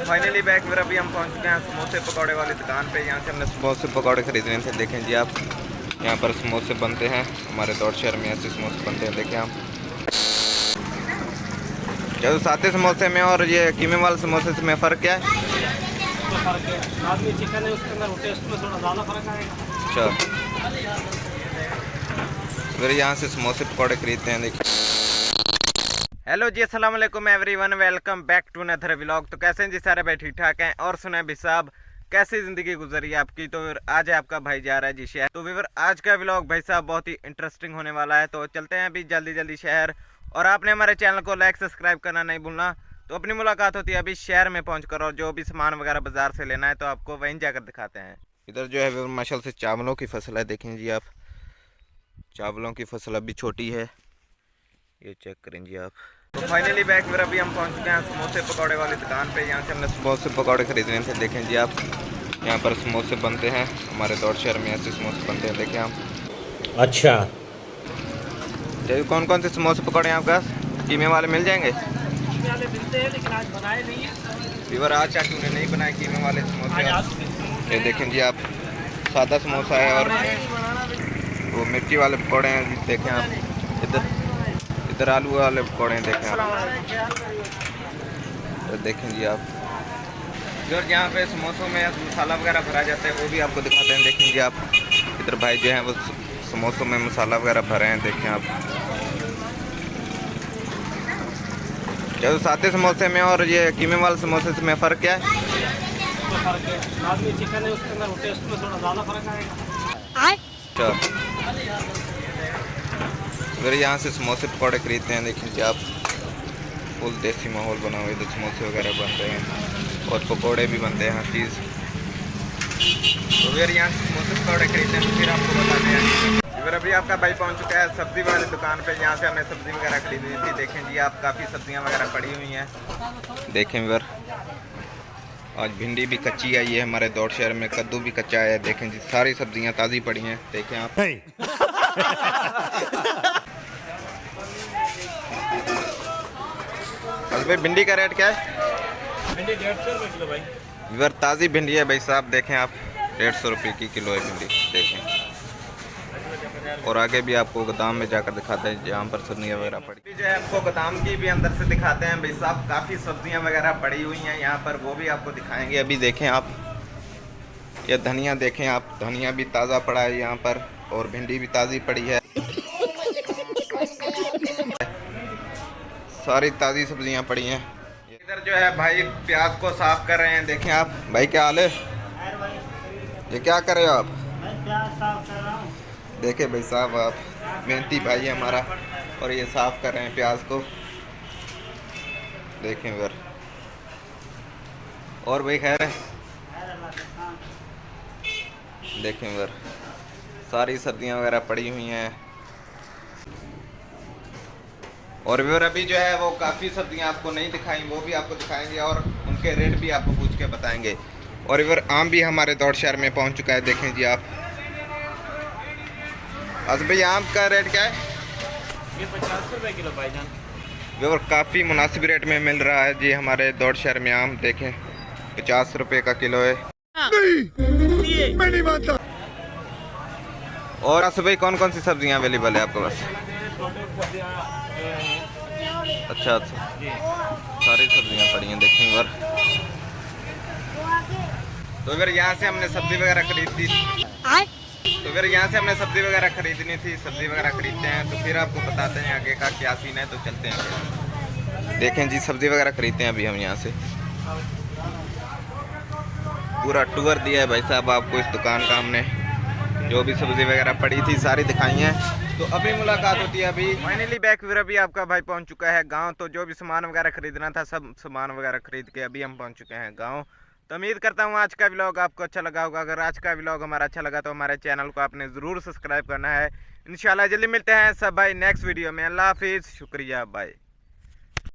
Finally back फिर अभी हम पहुंच चुके हैं समोसे पकौड़े वाली दुकान पे। यहाँ से हमने समोसे पकौड़े खरीदने थे। देखें जी आप, यहाँ पर समोसे बनते हैं। हमारे दौड़ शहर में ऐसे समोसे बनते हैं। देखें आप, जो सादे समोसे में और ये कीमे वाले समोसे में फ़र्क क्या है? चिकन है उसके अंदर टेस्ट में थोड़ा ज़्यादा फर्क आएगा। अच्छा, फिर यहाँ से समोसे पकौड़े खरीदते हैं। देखिए, हेलो जी, अस्सलाम वालेकुम everyone, welcome back to another vlog. तो कैसे हैं जी सारे भाई? ठीक ठाक हैं। और सुना भी साहब, कैसी ज़िंदगी गुजरी है आपकी? तो फिर आज है आपका भाई जा रहा है जी शहर। तो फिर आज का व्लॉग भाई साहब बहुत ही इंटरेस्टिंग होने वाला है। तो चलते हैं अभी जल्दी जल्दी शहर। और आपने हमारे चैनल को लाइक सब्सक्राइब करना नहीं भूलना। तो अपनी मुलाकात होती है अभी शहर में पहुँच कर, और जो भी सामान वगैरह बाजार से लेना है तो आपको वहीं जाकर दिखाते हैं। इधर जो है माशाल्लाह से चावलों की फसल है। देखें जी आप, चावलों की फसल अभी छोटी है, ये चेक करें जी आप। तो फाइनली बैक फिर अभी हम पहुंच चुके हैं समोसे पकौड़े वाली दुकान पे। यहाँ से हमने समोसे पकौड़े खरीदने थे। देखें जी आप, यहाँ पर समोसे बनते हैं। हमारे दौड़ शहर में ऐसे समोसे बनते हैं। देखें आप। अच्छा, तो कौन कौन से समोसे पकौड़े हैं आपके पास? कीमे वाले मिल जाएंगे? कीमे वाले मिलते हैं लेकिन आज बनाए नहीं है। फीवर आज चाचू ने नहीं बनाए कीमे वाले समोसे। ये देखें जी आप, सादा समोसा है और वो मिर्ची वाले पकौड़े हैं। देखें आप, इधर आलू वाले पकौड़े हैं। देखें आप, तो देखें जी आप, जो यहाँ पे समोसों में मसाला वगैरह भरा जाता है वो भी आपको दिखाते हैं। देखें जी आप, इधर भाई जो हैं वो समोसों में मसाला वगैरह भरे हैं। देखें आप, जो सादे समोसे में और ये कीमे वाले समोसे में फ़र्क क्या है? चिकन है उसके अंदर टेस्ट में थोड़ा ज़्यादा फर्क आएगा। अच्छा, फिर यहाँ से समोसे पकौड़े खरीदते हैं। देखें जी आप, फुल देसी माहौल बना हुआ है। इधर समोसे वगैरह बन रहे हैं और पकौड़े भी बनते हैं, हर चीज़। तो फिर यहाँ से समोसे पकौड़े खरीदते हैं तो फिर आपको बताते हैं। फिर अभी आपका भाई पहुँच चुका है सब्ज़ी वाली दुकान पे। यहाँ से हमने सब्ज़ी वगैरह खरीदी थी। देखें जी आप, काफ़ी सब्ज़ियाँ वगैरह पड़ी हुई हैं। देखें फिर आज भिंडी भी कच्ची आई है हमारे दौड़ शहर में, कद्दू भी कच्चा है। देखें जी, सारी सब्ज़ियाँ ताज़ी पड़ी हैं। देखें आप, भाई भिंडी का रेट क्या है? भिंडी 150 रुपये किलो भाई। इधर ताज़ी भिंडी है भाई साहब। देखें आप, 150 रुपये की किलो है भिंडी। देखें, और आगे भी आपको गोदाम में जाकर दिखाते हैं जहाँ पर सब्जियाँ वगैरह पड़ी जो है। आपको गोदाम की भी अंदर से दिखाते हैं भाई साहब। काफ़ी सब्जियाँ वगैरह पड़ी हुई हैं यहाँ पर, वो भी आपको दिखाएंगे। अभी देखें आप, ये धनिया देखें आप, धनिया भी ताज़ा पड़ा है यहाँ पर, और भिंडी भी ताज़ी पड़ी है। सारी ताज़ी सब्जियां पड़ी हैं। इधर जो है भाई प्याज को साफ कर रहे हैं। देखें आप, भाई क्या हाल है? ये क्या कर रहे हो आप? प्याज साफ कर रहा हूँ। देखें भाई साहब, आप मेहनती भाई है हमारा, और ये साफ कर रहे हैं प्याज को। देखें फिर, और भाई खैर है? देखें फिर, सारी सब्जियां वगैरह पड़ी हुई हैं। और फिर अभी जो है वो काफ़ी सब्जियां आपको नहीं दिखाई, वो भी आपको दिखाएंगे और उनके रेट भी आपको पूछ के बताएंगे। और फिर आम भी हमारे दौड़ शहर में पहुंच चुका है। देखें जी आप, आज भाई आम का रेट क्या है? ये 50 रुपये किलो भाईजान। और काफ़ी मुनासिब रेट में मिल रहा है जी हमारे दौड़ शहर में आम। देखें 50 रुपये का किलो है। नहीं, मैं नहीं मानता। और आज भाई कौन कौन सी सब्जियां अवेलेबल है आपके पास? अच्छा, सारी सब्जियां पड़ी हैं। देखें और तो फिर यहाँ से हमने सब्जी वगैरह खरीदी थी। सब्जी वगैरह खरीदते हैं तो फिर आपको बताते हैं आगे का क्या सीन है। तो चलते हैं। देखें जी, सब्जी वगैरह खरीदते हैं अभी हम यहाँ से। पूरा टूर दिया है भाई साहब आपको इस दुकान का हमने। जो भी सब्जी वगैरह पड़ी थी सारी दिखाई हैं। तो अभी मुलाकात होती है। अभी फाइनली बैक फिर अभी आपका भाई पहुंच चुका है गांव। तो जो भी सामान वगैरह खरीदना था सब सामान वगैरह खरीद के अभी हम पहुंच चुके हैं गांव। तो उम्मीद करता हूं आज का व्लॉग आपको अच्छा लगा होगा। अगर आज का व्लॉग हमारा अच्छा लगा तो हमारे चैनल को आपने ज़रूर सब्सक्राइब करना है। इंशाल्लाह जल्दी मिलते हैं सब भाई नेक्स्ट वीडियो में। अल्लाह हाफिज़, शुक्रिया, बाय।